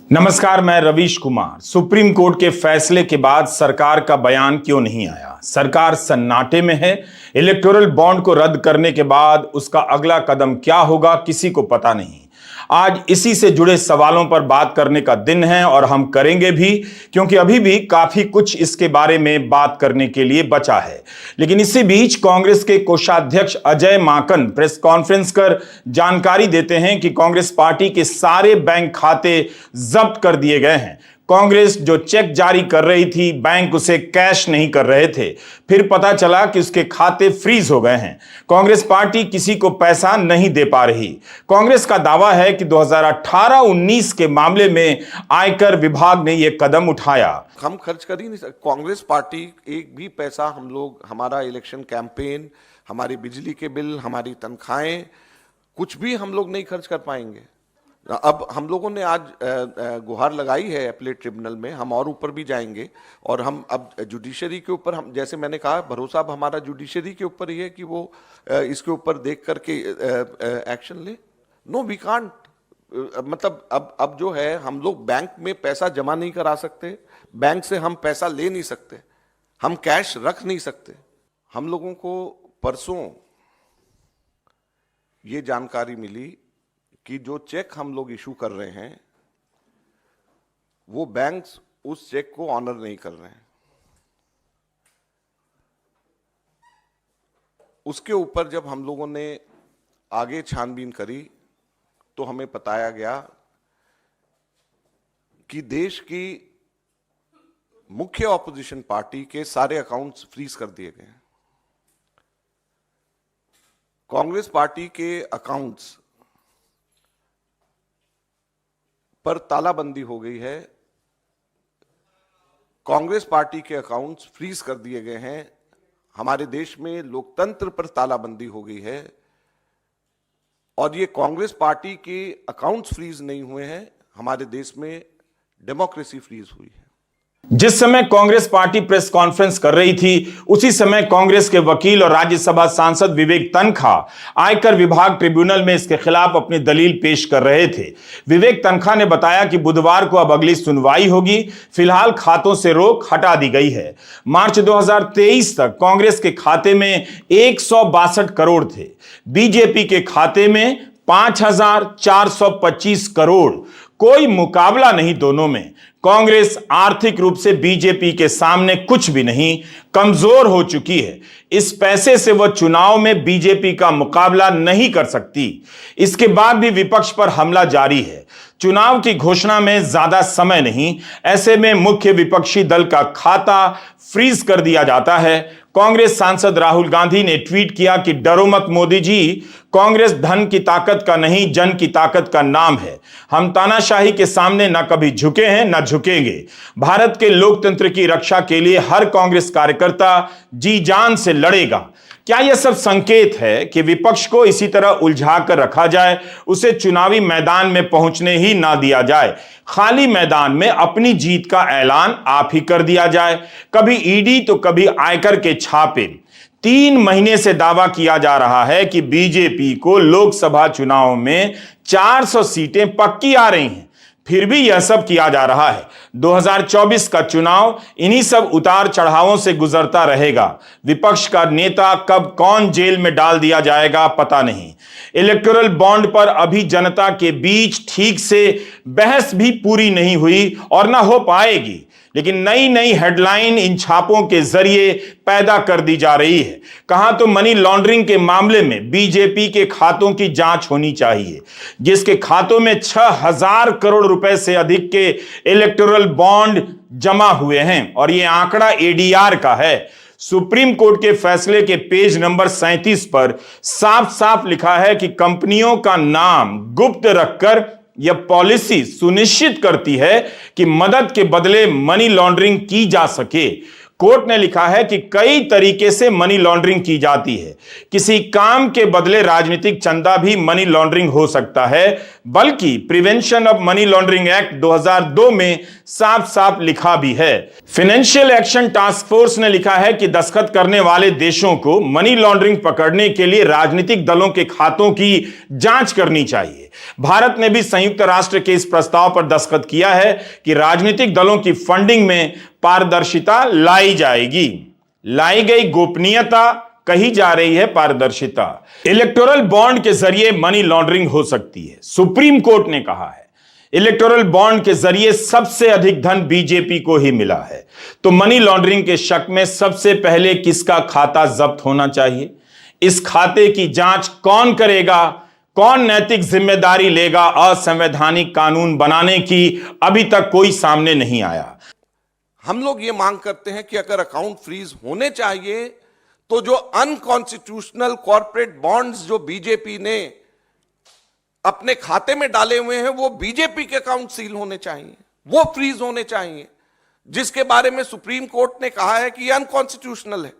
नमस्कार, मैं Ravish Kumar. Supreme court के फैसले के बाद सरकार का बयान क्यों नहीं आया? सरकार सन्नाटे में है। इलेक्टोरल बॉन्ड को रद्द करने के बाद उसका अगला कदम क्या होगा, किसी को पता नहीं। आज इसी से जुड़े सवालों पर बात करने का दिन है और हम करेंगे भी, क्योंकि अभी भी काफी कुछ इसके बारे में बात करने के लिए बचा है। लेकिन इसी बीच कांग्रेस के कोषाध्यक्ष अजय माकन प्रेस कॉन्फ्रेंस कर जानकारी देते हैं कि कांग्रेस पार्टी के सारे बैंक खाते जब्त कर दिए गए हैं। कांग्रेस जो चेक जारी कर रही थी, बैंक उसे कैश नहीं कर रहे थे। फिर पता चला कि उसके खाते फ्रीज हो गए हैं। कांग्रेस पार्टी किसी को पैसा नहीं दे पा रही। कांग्रेस का दावा है कि 2018-19 के मामले में आयकर विभाग ने यह कदम उठाया। हम खर्च कर ही नहीं सकते। कांग्रेस पार्टी एक भी पैसा हम लोग, हमारा इलेक्शन कैंपेन, हमारी बिजली के बिल, हमारी तनख्वाहें, कुछ भी हम लोग नहीं खर्च कर पाएंगे। अब हम लोगों ने आज गुहार लगाई है अपीलेट ट्रिब्यूनल में, हम और ऊपर भी जाएंगे और हम अब जुडिशरी के ऊपर, हम जैसे मैंने कहा, भरोसा अब हमारा जुडिशरी के ऊपर ही है कि वो इसके ऊपर देख करके एक्शन ले। नो वी कांट, मतलब अब जो है, हम लोग बैंक में पैसा जमा नहीं करा सकते, बैंक से हम पैसा ले नहीं सकते, हम कैश रख नहीं सकते। हम लोगों को परसों ये जानकारी मिली कि जो चेक हम लोग इशू कर रहे हैं वो बैंक्स उस चेक को ऑनर नहीं कर रहे हैं। उसके ऊपर जब हम लोगों ने आगे छानबीन करी तो हमें बताया गया कि देश की मुख्य ऑपोजिशन पार्टी के सारे अकाउंट्स फ्रीज कर दिए गए हैं। कांग्रेस पार्टी के अकाउंट्स पर तालाबंदी हो गई है। कांग्रेस पार्टी के अकाउंट्स फ्रीज कर दिए गए हैं। हमारे देश में लोकतंत्र पर तालाबंदी हो गई है और ये कांग्रेस पार्टी के अकाउंट्स फ्रीज नहीं हुए हैं, हमारे देश में डेमोक्रेसी फ्रीज हुई है। जिस समय कांग्रेस पार्टी प्रेस कॉन्फ्रेंस कर रही थी, उसी समय कांग्रेस के वकील और राज्यसभा सांसद विवेक तन्खा आयकर विभाग ट्रिब्यूनल में इसके खिलाफ अपनी दलील पेश कर रहे थे। विवेक तन्खा ने बताया कि बुधवार को अब अगली सुनवाई होगी। फिलहाल खातों से रोक हटा दी गई है। मार्च 2023 तक कांग्रेस के खाते में 162 करोड़ थे, बीजेपी के खाते में 5425 करोड़। कोई मुकाबला नहीं दोनों में। कांग्रेस आर्थिक रूप से बीजेपी के सामने कुछ भी नहीं, कमजोर हो चुकी है। इस पैसे से वह चुनाव में बीजेपी का मुकाबला नहीं कर सकती। इसके बाद भी विपक्ष पर हमला जारी है। चुनाव की घोषणा में ज्यादा समय नहीं, ऐसे में मुख्य विपक्षी दल का खाता फ्रीज कर दिया जाता है। कांग्रेस सांसद राहुल गांधी ने ट्वीट किया कि डरो मत मोदी जी, कांग्रेस धन की ताकत का नहीं, जन की ताकत का नाम है। हम तानाशाही के सामने न कभी झुके हैं न झुकेंगे। भारत के लोकतंत्र की रक्षा के लिए हर कांग्रेस कार्यकर्ता जी जान से लड़ेगा। क्या यह सब संकेत है कि विपक्ष को इसी तरह उलझा कर रखा जाए, उसे चुनावी मैदान में पहुंचने ही ना दिया जाए, खाली मैदान में अपनी जीत का ऐलान आप ही कर दिया जाए? कभी ईडी तो कभी आयकर के छापे। 3 महीने से दावा किया जा रहा है कि बीजेपी को लोकसभा चुनाव में 400 सीटें पक्की आ रही हैं, फिर भी यह सब किया जा रहा है। 2024 का चुनाव इन्हीं सब उतार चढ़ावों से गुजरता रहेगा। विपक्ष का नेता कब कौन जेल में डाल दिया जाएगा पता नहीं। इलेक्टोरल बॉन्ड पर अभी जनता के बीच ठीक से बहस भी पूरी नहीं हुई और ना हो पाएगी, लेकिन नई नई हेडलाइन इन छापों के जरिए पैदा कर दी जा रही है। कहां तो मनी लॉन्ड्रिंग के मामले में बीजेपी के खातों की जांच होनी चाहिए, जिसके खातों में 6000 करोड़ रुपए से अधिक के इलेक्टोरल बॉन्ड जमा हुए हैं और यह आंकड़ा एडीआर का है। सुप्रीम कोर्ट के फैसले के पेज नंबर 37 पर साफ साफ लिखा है कि कंपनियों का नाम गुप्त रखकर यह पॉलिसी सुनिश्चित करती है कि मदद के बदले मनी लॉन्ड्रिंग की जा सके। कोर्ट ने लिखा है कि कई तरीके से मनी लॉन्ड्रिंग की जाती है। किसी काम के बदले राजनीतिक चंदा भी मनी लॉन्ड्रिंग हो सकता है, बल्कि prevention of money laundering act 2002 में साफ साफ लिखा भी है। फाइनेंशियल एक्शन टास्क फोर्स ने लिखा है कि दस्तखत करने वाले देशों को मनी लॉन्ड्रिंग पकड़ने के लिए राजनीतिक दलों के खातों की जांच करनी चाहिए। भारत ने भी संयुक्त राष्ट्र के इस प्रस्ताव पर दस्तखत किया है कि राजनीतिक दलों की फंडिंग में पारदर्शिता लाई जाएगी। लाई गई गोपनीयता, कही जा रही है पारदर्शिता। इलेक्टोरल बॉन्ड के जरिए मनी लॉन्ड्रिंग हो सकती है, सुप्रीम कोर्ट ने कहा है। इलेक्टोरल बॉन्ड के जरिए सबसे अधिक धन बीजेपी को ही मिला है। तो मनी लॉन्ड्रिंग के शक में सबसे पहले किसका खाता जब्त होना चाहिए? इस खाते की जांच कौन करेगा? कौन नैतिक जिम्मेदारी लेगा? असंवैधानिक कानून बनाने की अभी तक कोई सामने नहीं आया। हम लोग ये मांग करते हैं कि अगर अकाउंट फ्रीज होने चाहिए तो जो अनकॉन्स्टिट्यूशनल कॉर्पोरेट बॉन्ड्स जो बीजेपी ने अपने खाते में डाले हुए हैं वो बीजेपी के अकाउंट सील होने चाहिए, वो फ्रीज होने चाहिए, जिसके बारे में सुप्रीम कोर्ट ने कहा है कि ये अनकॉन्स्टिट्यूशनल है।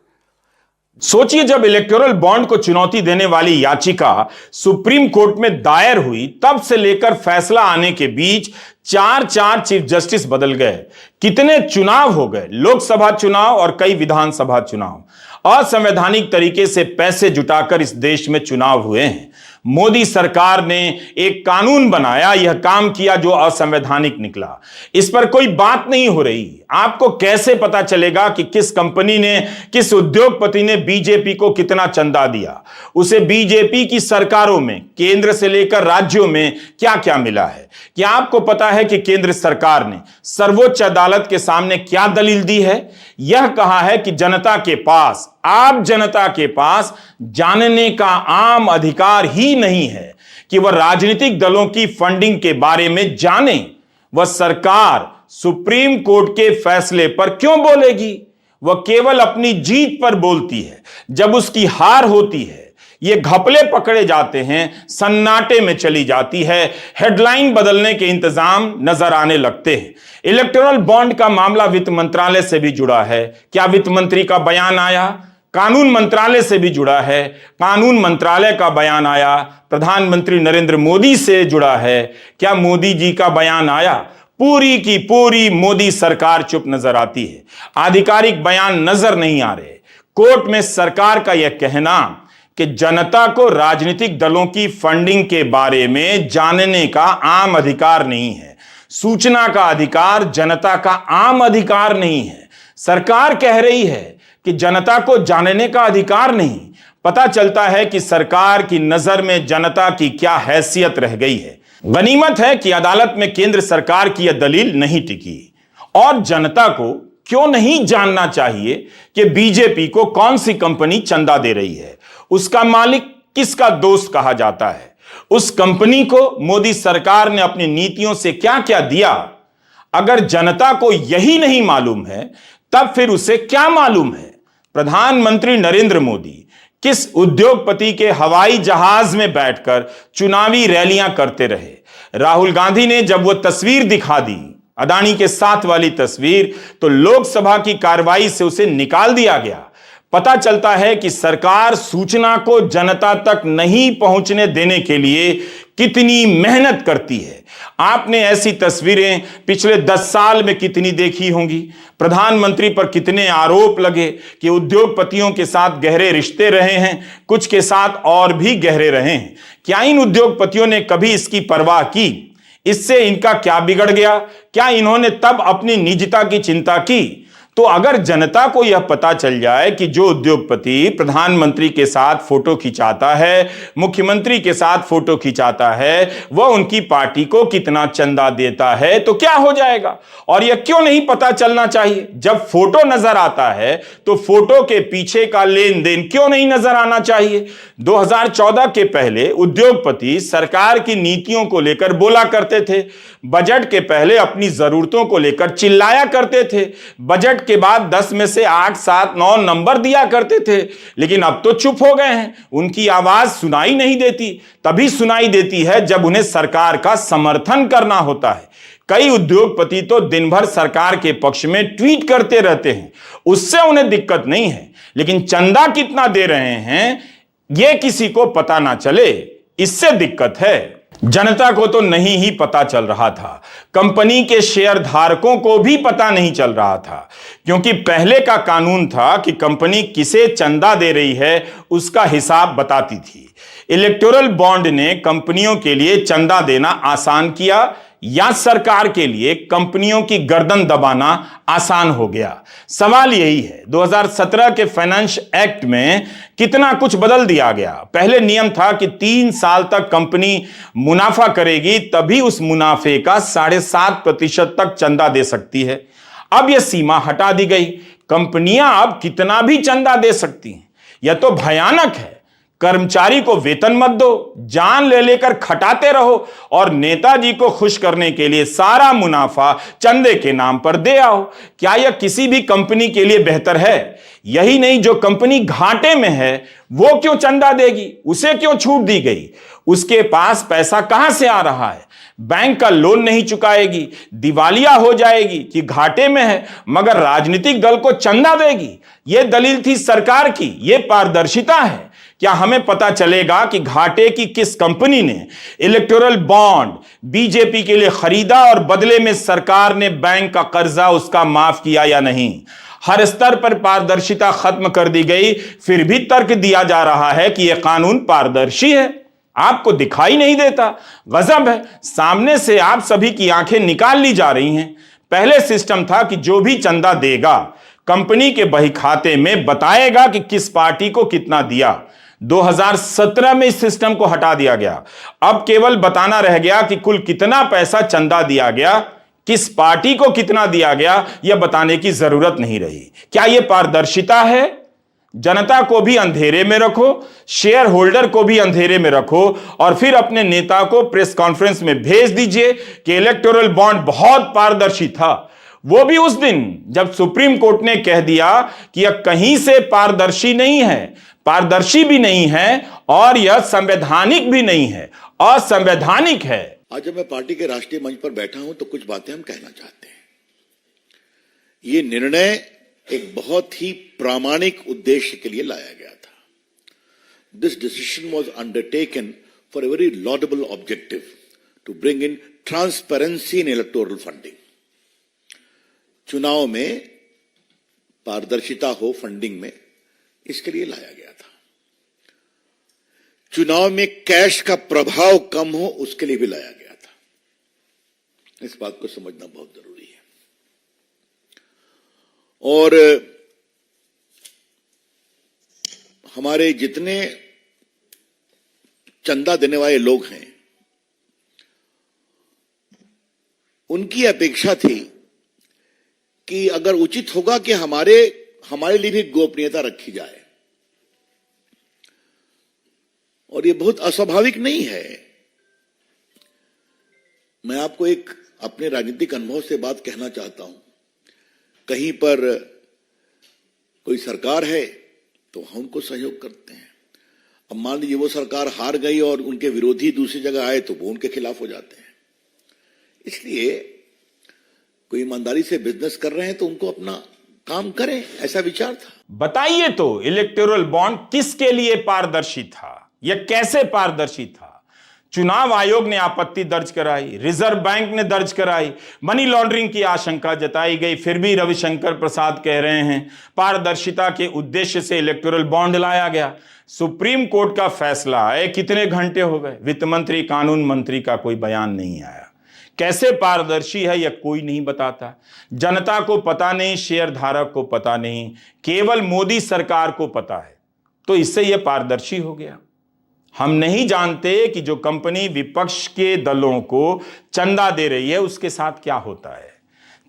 सोचिए, जब इलेक्टोरल बॉन्ड को चुनौती देने वाली याचिका सुप्रीम कोर्ट में दायर हुई, तब से लेकर फैसला आने के बीच चार चीफ जस्टिस बदल गए। कितने चुनाव हो गए, लोकसभा चुनाव और कई विधानसभा चुनाव। असंवैधानिक तरीके से पैसे जुटाकर इस देश में चुनाव हुए हैं। मोदी सरकार ने एक कानून बनाया, यह काम किया जो असंवैधानिक निकला। इस पर कोई बात नहीं हो रही। आपको कैसे पता चलेगा कि किस कंपनी ने, किस उद्योगपति ने बीजेपी को कितना चंदा दिया? उसे बीजेपी की सरकारों में, केंद्र से लेकर राज्यों में क्या क्या मिला है? क्या आपको पता है कि केंद्र सरकार ने सर्वोच्च अदालत के सामने क्या दलील दी है? यह कहा है कि जनता के पास, आम जनता के पास जानने का आम अधिकार ही नहीं है कि वह राजनीतिक दलों की फंडिंग के बारे में जाने। वह सरकार सुप्रीम कोर्ट के फैसले पर क्यों बोलेगी? वह केवल अपनी जीत पर बोलती है। जब उसकी हार होती है, ये घपले पकड़े जाते हैं, सन्नाटे में चली जाती है, हेडलाइन बदलने के इंतजाम नजर आने लगते हैं। इलेक्टोरल बॉन्ड का मामला वित्त मंत्रालय से भी जुड़ा है। क्या वित्त मंत्री का बयान आया? कानून मंत्रालय से भी जुड़ा है, कानून मंत्रालय का बयान आया। प्रधानमंत्री नरेंद्र मोदी से जुड़ा है, क्या मोदी जी का बयान आया? पूरी की पूरी मोदी सरकार चुप नजर आती है। आधिकारिक बयान नजर नहीं आ रहे। कोर्ट में सरकार का यह कहना कि जनता को राजनीतिक दलों की फंडिंग के बारे में जानने का आम अधिकार नहीं है, सूचना का अधिकार जनता का आम अधिकार नहीं है। सरकार कह रही है कि जनता को जानने का अधिकार नहीं। पता चलता है कि सरकार की नजर में जनता की क्या हैसियत रह गई है। गनीमत है कि अदालत में केंद्र सरकार की यह दलील नहीं टिकी। और जनता को क्यों नहीं जानना चाहिए कि बीजेपी को कौन सी कंपनी चंदा दे रही है, उसका मालिक किसका दोस्त कहा जाता है, उस कंपनी को मोदी सरकार ने अपनी नीतियों से क्या क्या दिया? अगर जनता को यही नहीं मालूम है, तब फिर उसे क्या मालूम है? प्रधानमंत्री नरेंद्र मोदी किस उद्योगपति के हवाई जहाज में बैठकर चुनावी रैलियां करते रहे? राहुल गांधी ने जब वो तस्वीर दिखा दी, अदानी के साथ वाली तस्वीर, तो लोकसभा की कार्रवाई से उसे निकाल दिया गया। पता चलता है कि सरकार सूचना को जनता तक नहीं पहुंचने देने के लिए कितनी मेहनत करती है। आपने ऐसी तस्वीरें पिछले 10 साल में कितनी देखी होंगी? प्रधानमंत्री पर कितने आरोप लगे कि उद्योगपतियों के साथ गहरे रिश्ते रहे हैं, कुछ के साथ और भी गहरे रहे हैं। क्या इन उद्योगपतियों ने कभी इसकी परवाह की? इससे इनका क्या बिगड़ गया? क्या इन्होंने तब अपनी निजता की चिंता की? तो अगर जनता को यह पता चल जाए कि जो उद्योगपति प्रधानमंत्री के साथ फोटो खिंचाता है, मुख्यमंत्री के साथ फोटो खिंचाता है, वह उनकी पार्टी को कितना चंदा देता है, तो क्या हो जाएगा? और यह क्यों नहीं पता चलना चाहिए? जब फोटो नजर आता है तो फोटो के पीछे का लेन देन क्यों नहीं नजर आना चाहिए? 2014 के पहले उद्योगपति सरकार की नीतियों को लेकर बोला करते थे, बजट के पहले अपनी जरूरतों को लेकर चिल्लाया करते थे, बजट के बाद 10 में से 8, 7, 9 नंबर दिया करते थे। लेकिन अब तो चुप हो गए हैं, उनकी आवाज सुनाई नहीं देती। तभी सुनाई देती है जब उन्हें सरकार का समर्थन करना होता है। कई उद्योगपति तो दिन भर सरकार के पक्ष में ट्वीट करते रहते हैं, उससे उन्हें दिक्कत नहीं है, लेकिन चंदा कितना दे रहे हैं यह किसी को पता ना चले, इससे दिक्कत है। जनता को तो नहीं ही पता चल रहा था, कंपनी के शेयर धारकों को भी पता नहीं चल रहा था, क्योंकि पहले का कानून था कि कंपनी किसे चंदा दे रही है उसका हिसाब बताती थी। इलेक्टोरल बॉन्ड ने कंपनियों के लिए चंदा देना आसान किया या सरकार के लिए कंपनियों की गर्दन दबाना आसान हो गया? सवाल यही है। 2017 के फाइनेंस एक्ट में कितना कुछ बदल दिया गया। पहले नियम था कि 3 साल तक कंपनी मुनाफा करेगी तभी उस मुनाफे का 7.5% तक चंदा दे सकती है। अब यह सीमा हटा दी गई। कंपनियां अब कितना भी चंदा दे सकती हैं। यह तो भयानक है। कर्मचारी को वेतन मत दो, जान ले लेकर खटाते रहो और नेताजी को खुश करने के लिए सारा मुनाफा चंदे के नाम पर दे आओ। क्या यह किसी भी कंपनी के लिए बेहतर है? यही नहीं, जो कंपनी घाटे में है वो क्यों चंदा देगी? उसे क्यों छूट दी गई? उसके पास पैसा कहां से आ रहा है? बैंक का लोन नहीं चुकाएगी, दिवालिया हो जाएगी कि घाटे में है मगर राजनीतिक दल को चंदा देगी। यह दलील थी सरकार की। यह पारदर्शिता है। क्या हमें पता चलेगा कि घाटे की किस कंपनी ने इलेक्टोरल बॉन्ड बीजेपी के लिए खरीदा और बदले में सरकार ने बैंक का कर्जा उसका माफ किया या नहीं? हर स्तर पर पारदर्शिता खत्म कर दी गई, फिर भी तर्क दिया जा रहा है कि यह कानून पारदर्शी है। आपको दिखाई नहीं देता? गजब है। सामने से आप सभी की आंखें निकाल ली जा रही हैं। पहले सिस्टम था कि जो भी चंदा देगा कंपनी के बही खाते में बताएगा कि किस पार्टी को कितना दिया। 2017 में इस सिस्टम को हटा दिया गया। अब केवल बताना रह गया कि कुल कितना पैसा चंदा दिया गया, किस पार्टी को कितना दिया गया, यह बताने की जरूरत नहीं रही। क्या यह पारदर्शिता है? जनता को भी अंधेरे में रखो, शेयर होल्डर को भी अंधेरे में रखो और फिर अपने नेता को प्रेस कॉन्फ्रेंस में भेज दीजिए कि इलेक्टोरल बॉन्ड बहुत पारदर्शी था। वो भी उस दिन जब सुप्रीम कोर्ट ने कह दिया कि यह कहीं से पारदर्शी नहीं है, पारदर्शी भी नहीं है और यह संवैधानिक भी नहीं है, असंवैधानिक है। आज जब मैं पार्टी के राष्ट्रीय मंच पर बैठा हूं तो कुछ बातें हम कहना चाहते हैं। ये निर्णय एक बहुत ही प्रामाणिक उद्देश्य के लिए लाया गया था। This decision was undertaken for a very laudable objective to bring in transparency in electoral funding. चुनाव में पारदर्शिता हो फंडिंग में, इसके लिए लाया गया था। चुनाव में कैश का प्रभाव कम हो, उसके लिए भी लाया गया था। इस बात को समझना बहुत जरूरी है। और हमारे जितने चंदा देने वाले लोग हैं, उनकी अपेक्षा थी कि अगर उचित होगा कि हमारे लिए भी गोपनीयता रखी जाए। और ये बहुत अस्वाभाविक नहीं है। मैं आपको एक अपने राजनीतिक अनुभव से बात कहना चाहता हूं। कहीं पर कोई सरकार है तो हम उनको सहयोग करते हैं। अब मान लीजिए वो सरकार हार गई और उनके विरोधी दूसरी जगह आए तो वो उनके खिलाफ हो जाते हैं। इसलिए कोई ईमानदारी से बिजनेस कर रहे हैं तो उनको अपना काम करें, ऐसा विचार था। बताइए तो इलेक्टोरल बॉन्ड किसके लिए पारदर्शी था? यह कैसे पारदर्शी था? चुनाव आयोग ने आपत्ति दर्ज कराई, रिजर्व बैंक ने दर्ज कराई, मनी लॉन्ड्रिंग की आशंका जताई गई, फिर भी रविशंकर प्रसाद कह रहे हैं पारदर्शिता के उद्देश्य से इलेक्टोरल बॉन्ड लाया गया। सुप्रीम कोर्ट का फैसला आए कितने घंटे हो गए, वित्त मंत्री कानून मंत्री का कोई बयान नहीं आया। कैसे पारदर्शी है यह कोई नहीं बताता। जनता को पता नहीं, शेयर धारक को पता नहीं, केवल मोदी सरकार को पता है। तो इससे यह पारदर्शी हो गया। हम नहीं जानते कि जो कंपनी विपक्ष के दलों को चंदा दे रही है उसके साथ क्या होता है।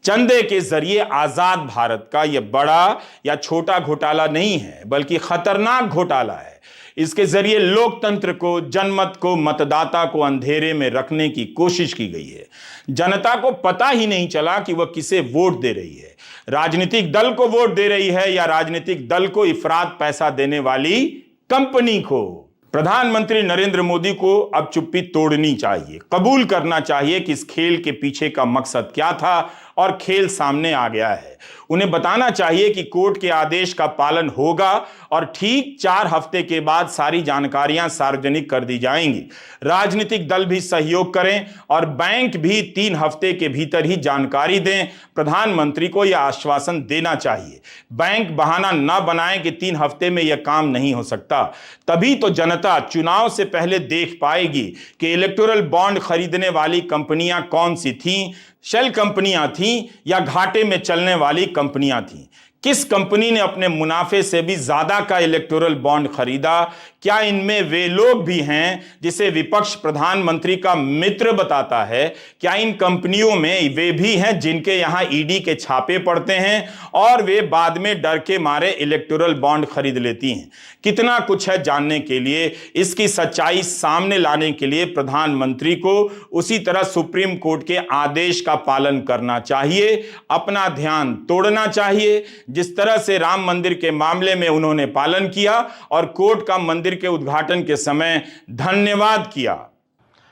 चंदे के जरिए आजाद भारत का यह बड़ा या छोटा घोटाला नहीं है, बल्कि खतरनाक घोटाला है। इसके जरिए लोकतंत्र को, जनमत को, मतदाता को अंधेरे में रखने की कोशिश की गई है। जनता को पता ही नहीं चला कि वह किसे वोट दे रही है, राजनीतिक दल को वोट दे रही है या राजनीतिक दल को इफरात पैसा देने वाली कंपनी को। प्रधानमंत्री नरेंद्र मोदी को अब चुप्पी तोड़नी चाहिए, कबूल करना चाहिए कि इस खेल के पीछे का मकसद क्या था और खेल सामने आ गया है। उन्हें बताना चाहिए कि कोर्ट के आदेश का पालन होगा और ठीक 4 हफ्ते के बाद सारी जानकारियां सार्वजनिक कर दी जाएंगी। राजनीतिक दल भी सहयोग करें और बैंक भी 3 हफ्ते के भीतर ही जानकारी दें। प्रधानमंत्री को यह आश्वासन देना चाहिए। बैंक बहाना न बनाएं कि 3 हफ्ते में यह काम नहीं हो सकता। तभी तो जनता चुनाव से पहले देख पाएगी कि इलेक्टोरल बॉन्ड खरीदने वाली कंपनियां कौन सी थीं, शेल कंपनियां थीं या घाटे में चलने वाली कंपनियां थीं। किस कंपनी ने अपने मुनाफे से भी ज्यादा का इलेक्टोरल बॉन्ड खरीदा? क्या इनमें वे लोग भी हैं जिसे विपक्ष प्रधानमंत्री का मित्र बताता है? क्या इन कंपनियों में वे भी हैं जिनके यहां ईडी के छापे पड़ते हैं और वे बाद में डर के मारे इलेक्टोरल बॉन्ड खरीद लेती हैं? कितना कुछ है जानने के लिए। इसकी सच्चाई सामने लाने के लिए प्रधानमंत्री को उसी तरह सुप्रीम कोर्ट के आदेश का पालन करना चाहिए, अपना ध्यान तोड़ना चाहिए जिस तरह से राम मंदिर के मामले में उन्होंने पालन किया और कोर्ट का मंदिर के उद्घाटन के समय धन्यवाद किया।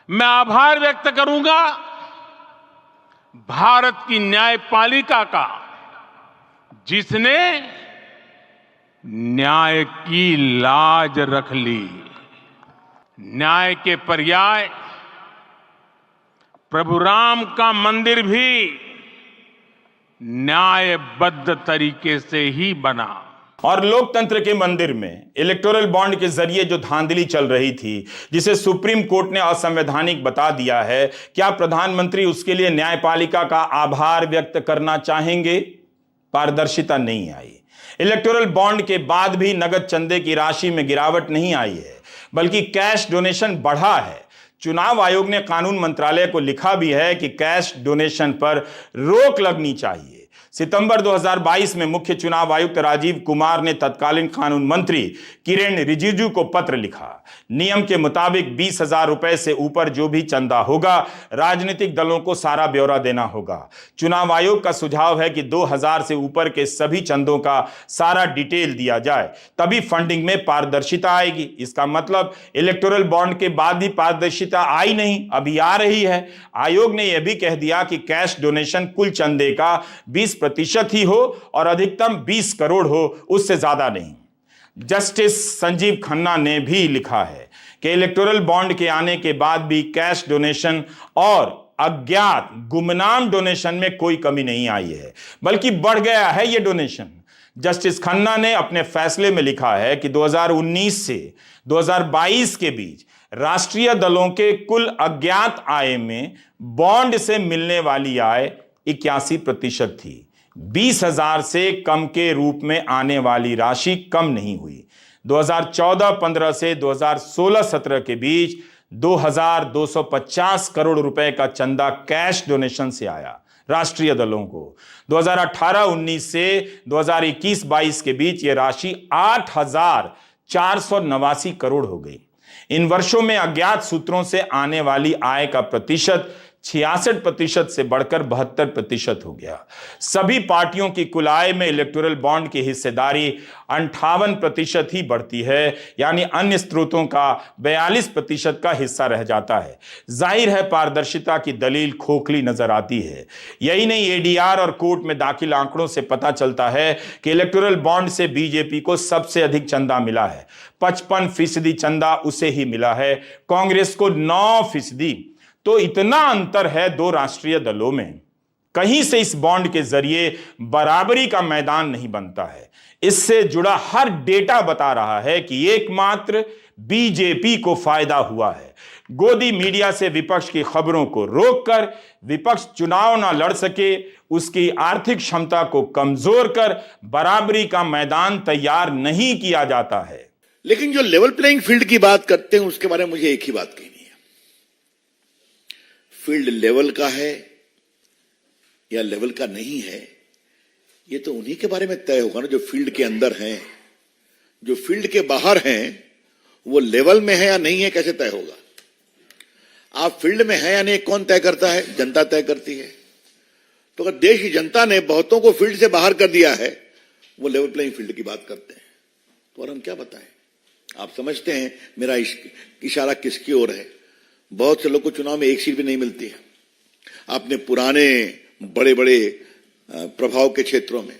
मैं आभार व्यक्त करूंगा भारत की न्यायपालिका का, जिसने न्याय की लाज रख ली। न्याय के पर्याय प्रभु राम का मंदिर भी न्यायबद्ध तरीके से ही बना। और लोकतंत्र के मंदिर में इलेक्टोरल बॉन्ड के जरिए जो धांधली चल रही थी, जिसे सुप्रीम कोर्ट ने असंवैधानिक बता दिया है, क्या प्रधानमंत्री उसके लिए न्यायपालिका का आभार व्यक्त करना चाहेंगे? पारदर्शिता नहीं आई। इलेक्टोरल बॉन्ड के बाद भी नगद चंदे की राशि में गिरावट नहीं आई है, बल्कि कैश डोनेशन बढ़ा है। चुनाव आयोग ने कानून मंत्रालय को लिखा भी है कि कैश डोनेशन पर रोक लगनी चाहिए। सितंबर 2022 में मुख्य चुनाव आयुक्त राजीव कुमार ने तत्कालीन कानून मंत्री किरेन रिजिजू को पत्र लिखा। नियम के मुताबिक 20,000 रुपए से ऊपर जो भी चंदा होगा, राजनीतिक दलों को सारा ब्यौरा देना होगा। चुनाव आयोग का सुझाव है कि 2,000 से ऊपर के सभी चंदों का सारा डिटेल दिया जाए, तभी फंडिंग में पारदर्शिता आएगी। इसका मतलब इलेक्टोरल बॉन्ड के बाद भी पारदर्शिता आई नहीं, अभी आ रही है। आयोग ने यह भी कह दिया कि कैश डोनेशन कुल चंदे का 20% ही हो और अधिकतम 20 करोड़ हो, उससे ज्यादा नहीं। जस्टिस संजीव खन्ना ने भी लिखा है कि इलेक्टोरल बॉन्ड के आने के बाद भी कैश डोनेशन और अज्ञात गुमनाम डोनेशन में कोई कमी नहीं आई है, बल्कि बढ़ गया है यह डोनेशन। जस्टिस खन्ना ने अपने फैसले में लिखा है कि 2019 से 2022 के बीच राष्ट्रीय दलों के कुल अज्ञात आय में बॉन्ड से मिलने वाली आय 81% थी। 20,000 से कम के रूप में आने वाली राशि कम नहीं हुई। 2014-15 से 2016-17 के बीच 2,250 करोड़ रुपए का चंदा कैश डोनेशन से आया राष्ट्रीय दलों को। 2018-19 से 2021-22 के बीच यह राशि 8,489 करोड़ हो गई। इन वर्षों में अज्ञात सूत्रों से आने वाली आय का प्रतिशत 66% से बढ़कर 72% हो गया। सभी पार्टियों की कुल आय में इलेक्टोरल बॉन्ड की हिस्सेदारी 58% ही बढ़ती है, यानी अन्य स्रोतों का 42% का हिस्सा रह जाता है। जाहिर है पारदर्शिता की दलील खोखली नजर आती है। यही नहीं, एडीआर और कोर्ट में दाखिल आंकड़ों से पता चलता है कि इलेक्टोरल बॉन्ड से बीजेपी को सबसे अधिक चंदा मिला है। 55% चंदा उसे ही मिला है, कांग्रेस को 9%। तो इतना अंतर है दो राष्ट्रीय दलों में। कहीं से इस बॉन्ड के जरिए बराबरी का मैदान नहीं बनता है। इससे जुड़ा हर डेटा बता रहा है कि एकमात्र बीजेपी को फायदा हुआ है। गोदी मीडिया से विपक्ष की खबरों को रोककर विपक्ष चुनाव ना लड़ सके, उसकी आर्थिक क्षमता को कमजोर कर बराबरी का मैदान तैयार नहीं किया जाता है। लेकिन जो लेवल प्लेइंग फील्ड की बात करते हैं, उसके बारे में मुझे एक ही बात कहनी है। फील्ड लेवल का है या लेवल का नहीं है, ये तो उन्हीं के बारे में तय होगा ना जो फील्ड के अंदर हैं। जो फील्ड के बाहर हैं वो लेवल में है या नहीं है, कैसे तय होगा? आप फील्ड में है या नहीं कौन तय करता है? जनता तय करती है। तो अगर देश की जनता ने बहुतों को फील्ड से बाहर कर दिया है, वो लेवल प्लेइंग फील्ड की बात करते हैं, तो और हम क्या बताएं? आप समझते हैं मेरा इशारा किसकी ओर है। बहुत से लोग को चुनाव में एक सीट भी नहीं मिलती है। आपने पुराने बड़े बड़े प्रभाव के क्षेत्रों में,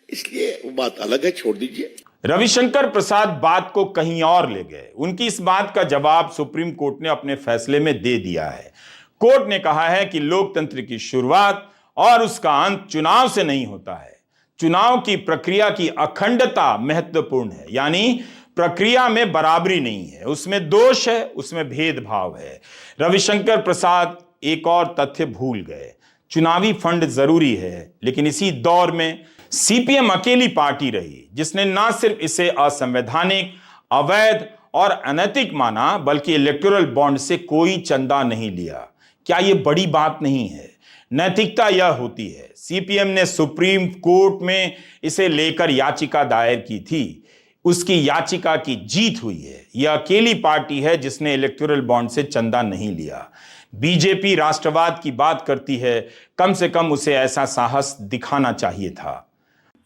इसलिए वो बात अलग है, छोड़ दीजिए। रविशंकर प्रसाद बात को कहीं और ले गए। उनकी इस बात का जवाब सुप्रीम कोर्ट ने अपने फैसले में दे दिया है। कोर्ट ने कहा है कि लोकतंत्र की शुरुआत और उसका अंत चुनाव से नहीं होता है। चुनाव की प्रक्रिया की अखंडता महत्वपूर्ण है, यानी प्रक्रिया में बराबरी नहीं है, उसमें दोष है, उसमें भेदभाव है। रविशंकर प्रसाद एक और तथ्य भूल गए। चुनावी फंड जरूरी है, लेकिन इसी दौर में सीपीएम अकेली पार्टी रही जिसने ना सिर्फ इसे असंवैधानिक, अवैध और अनैतिक माना, बल्कि इलेक्टोरल बॉन्ड से कोई चंदा नहीं लिया। क्या यह बड़ी बात नहीं है? नैतिकता यह होती है। सीपीएम ने सुप्रीम कोर्ट में इसे लेकर याचिका दायर की थी, उसकी याचिका की जीत हुई है। यह अकेली पार्टी है जिसने इलेक्टोरल बॉन्ड से चंदा नहीं लिया। बीजेपी राष्ट्रवाद की बात करती है, कम से कम उसे ऐसा साहस दिखाना चाहिए था।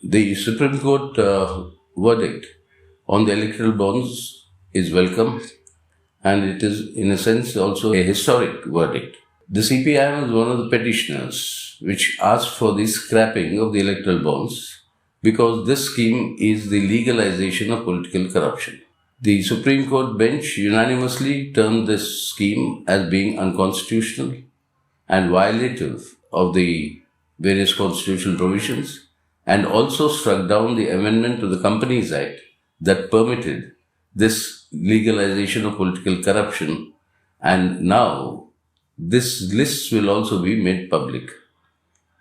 The Supreme Court verdict on the electoral bonds is welcome, and it is in a sense also a historic verdict. The CPIM is one of the petitioners which asked for the scrapping of the electoral bonds because this scheme is the legalization of political corruption. The Supreme Court bench unanimously termed this scheme as being unconstitutional and violative of the various constitutional provisions, and also struck down the amendment to the Companies Act that permitted this legalization of political corruption, and now this list will also be made public.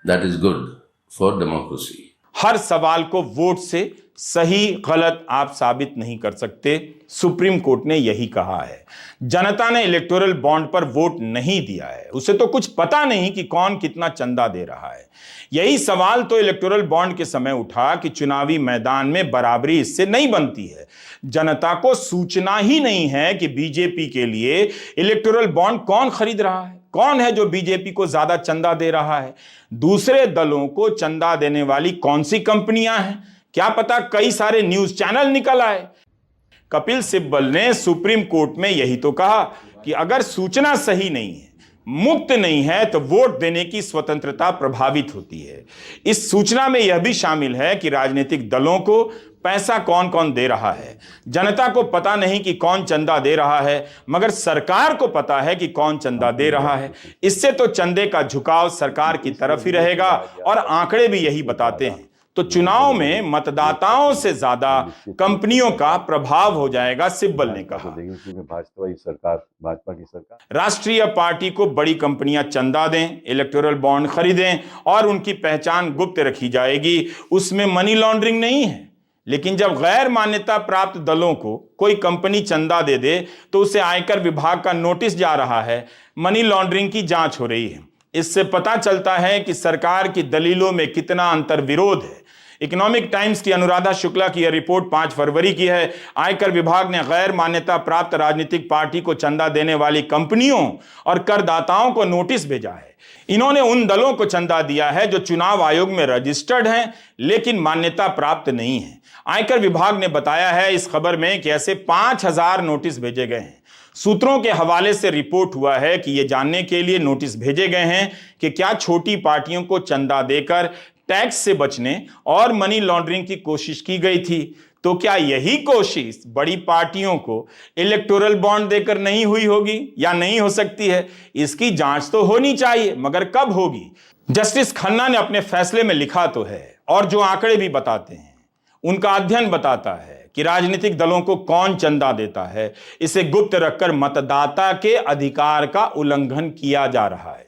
That is good for democracy. हर सवाल को vote से सही गलत आप साबित नहीं कर सकते। सुप्रीम कोर्ट ने यही कहा है। जनता ने इलेक्टोरल बॉन्ड पर वोट नहीं दिया है, उसे तो कुछ पता नहीं कि कौन कितना चंदा दे रहा है। यही सवाल तो इलेक्टोरल बॉन्ड के समय उठा कि चुनावी मैदान में बराबरी इससे नहीं बनती है। जनता को सूचना ही नहीं है कि बीजेपी के लिए इलेक्टोरल बॉन्ड कौन खरीद रहा है, कौन है जो बीजेपी को ज्यादा चंदा दे रहा है, दूसरे दलों को चंदा देने वाली कौन सी कंपनियां हैं। क्या पता कई सारे न्यूज चैनल निकल आए। कपिल सिब्बल ने सुप्रीम कोर्ट में यही तो कहा कि अगर सूचना सही नहीं है, मुक्त नहीं है, तो वोट देने की स्वतंत्रता प्रभावित होती है। इस सूचना में यह भी शामिल है कि राजनीतिक दलों को पैसा कौन कौन दे रहा है। जनता को पता नहीं कि कौन चंदा दे रहा है, मगर सरकार को पता है कि कौन चंदा दे रहा है। इससे तो चंदे का झुकाव सरकार की तरफ ही रहेगा, और आंकड़े भी यही बताते हैं। तो चुनाव में मतदाताओं से ज्यादा कंपनियों का प्रभाव हो जाएगा, सिब्बल ने कहा। भाजपा की सरकार राष्ट्रीय पार्टी को बड़ी कंपनियां चंदा दें, इलेक्टोरल बॉन्ड खरीदें और उनकी पहचान गुप्त रखी जाएगी, उसमें मनी लॉन्ड्रिंग नहीं है। लेकिन जब गैर मान्यता प्राप्त दलों को कोई कंपनी चंदा दे दे तो उसे आयकर विभाग का नोटिस जा रहा है, मनी लॉन्ड्रिंग की जांच हो रही है। इससे पता चलता है कि सरकार की दलीलों में कितना अंतर्विरोध है। इकोनॉमिक टाइम्स की अनुराधा शुक्ला की यह रिपोर्ट 5 फरवरी की है। आयकर विभाग ने गैर मान्यता प्राप्त राजनीतिक पार्टी को चंदा देने वाली कंपनियों और करदाताओं को नोटिस भेजा है। इन्होंने उन दलों को चंदा दिया है जो चुनाव आयोग में रजिस्टर्ड हैं लेकिन मान्यता प्राप्त नहीं है। आयकर विभाग ने बताया है इस खबर में कि ऐसे 5000 नोटिस भेजे गए हैं। सूत्रों के हवाले से रिपोर्ट हुआ है कि यह जानने के लिए नोटिस भेजे गए हैं कि क्या छोटी पार्टियों को चंदा देकर टैक्स से बचने और मनी लॉन्ड्रिंग की कोशिश की गई थी। तो क्या यही कोशिश बड़ी पार्टियों को इलेक्टोरल बॉन्ड देकर नहीं हुई होगी या नहीं हो सकती है? इसकी जांच तो होनी चाहिए, मगर कब होगी? जस्टिस खन्ना ने अपने फैसले में लिखा तो है, और जो आंकड़े भी बताते हैं, उनका अध्ययन बताता है कि राजनीतिक दलों को कौन चंदा देता है, इसे गुप्त रखकर मतदाता के अधिकार का उल्लंघन किया जा रहा है।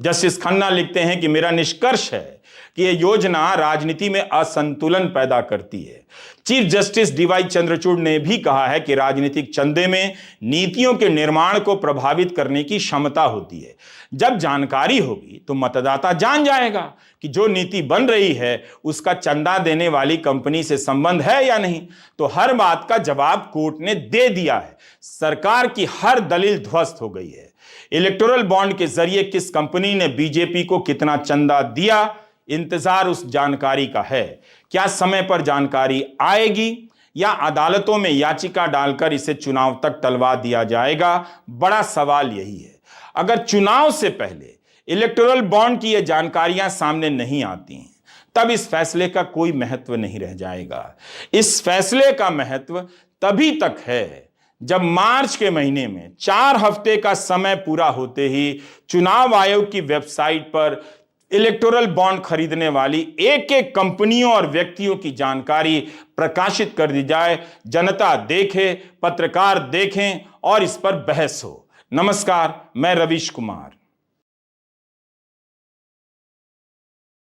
जस्टिस खन्ना लिखते हैं कि मेरा निष्कर्ष है कि यह योजना राजनीति में असंतुलन पैदा करती है। चीफ जस्टिस डीवाई चंद्रचूड़ ने भी कहा है कि राजनीतिक चंदे में नीतियों के निर्माण को प्रभावित करने की क्षमता होती है। जब जानकारी होगी तो मतदाता जान जाएगा कि जो नीति बन रही है उसका चंदा देने वाली कंपनी से संबंध है या नहीं। तो हर बात का जवाब कोर्ट ने दे दिया है। सरकार की हर दलील ध्वस्त हो गई है। इलेक्टोरल बॉन्ड के जरिए किस कंपनी ने बीजेपी को कितना चंदा दिया, इंतजार उस जानकारी का है। क्या समय पर जानकारी आएगी या अदालतों में याचिका डालकर इसे चुनाव तक टलवा दिया जाएगा? बड़ा सवाल यही है। अगर चुनाव से पहले इलेक्टोरल बॉन्ड की ये जानकारियां सामने नहीं आती हैं, तब इस फैसले का कोई महत्व नहीं रह जाएगा। इस फैसले का महत्व तभी तक है जब मार्च के महीने में 4 हफ्ते का समय पूरा होते ही चुनाव आयोग की वेबसाइट पर इलेक्टोरल बॉन्ड खरीदने वाली एक एक कंपनियों और व्यक्तियों की जानकारी प्रकाशित कर दी जाए, जनता देखे, पत्रकार देखें और इस पर बहस हो। नमस्कार, मैं रवीश कुमार।